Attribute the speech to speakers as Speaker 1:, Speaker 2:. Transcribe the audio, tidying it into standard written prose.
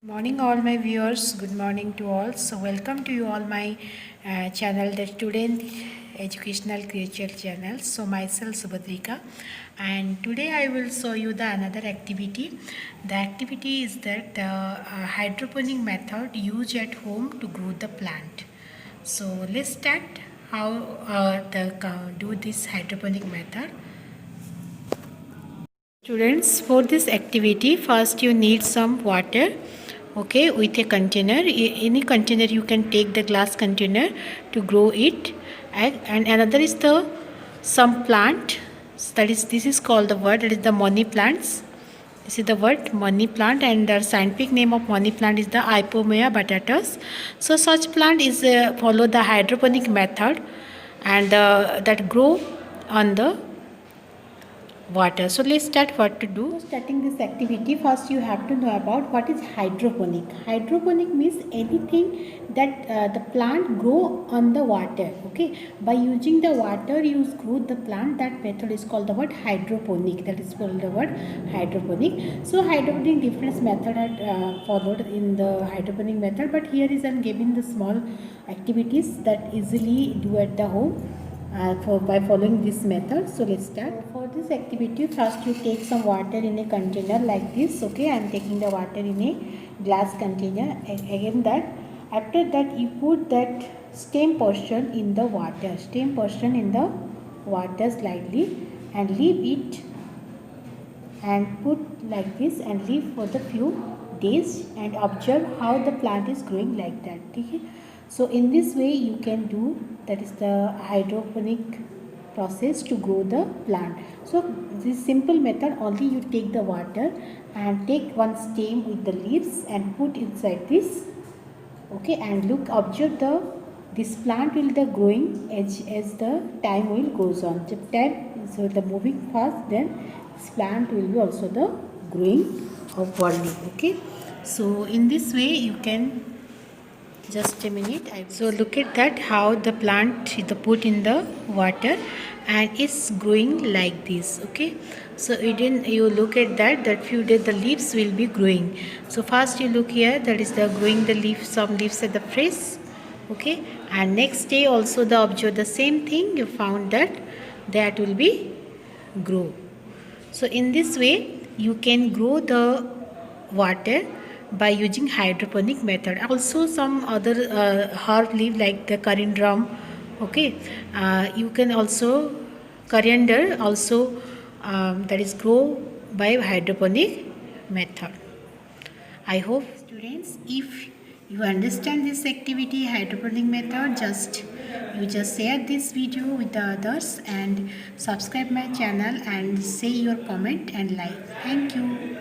Speaker 1: Morning all my viewers, good morning to all. So welcome to you all my channel, the student educational creature channel. So myself Subhadrika, and today I will show you the another activity. The activity is that the hydroponic method used at home to grow the plant. So let's start how do this hydroponic method. Students, for this activity, first you need some water, okay, with a container. Any container you can take the glass container to grow it, and another is the some plant. That is, this is called the word that is the money plants. This is the word money plant, and the scientific name of money plant is the Ipomea batatas. So such plant is follow the hydroponic method, and that grow on the water. So let's start what to do. Starting this activity, first you have to know about what is hydroponic. Hydroponic means anything that the plant grow on the water. Okay, by using the water you grow the plant. That method is called the word hydroponic. That is called the word hydroponic. So hydroponic different method are followed in the hydroponic method, but here is I'm giving the small activities that easily do at the home by following this method. So let's start. So for this activity, first you take some water in a container like this. Okay, I am taking the water in a glass container. Again, that after that you put that stem portion in the water, slightly, and leave it and put like this and leave for the few days and observe how the plant is growing like that. Okay? So in this way you can do, that is the hydroponic process to grow the plant. So this simple method, only you take the water and take one stem with the leaves and put inside this, okay, and look, observe the this plant will the growing as the time will goes on. So the moving fast, then this plant will be also the growing upwardly. Okay, so in this way you can, just a minute. So look at that, how the plant is put in the water and it's growing like this. Okay, so you look at that few days the leaves will be growing. So first you look here, that is the growing the leaves, some leaves at the fresh. Okay, and next day also the observe the same thing, you found that will be grow. So in this way you can grow the water by using hydroponic method. Also some other herb leaf like the corindrum, okay, you can also coriander also, that is grow by hydroponic method. I hope students, if you understand this activity hydroponic method, you just share this video with the others and subscribe my channel and say your comment and like. Thank you.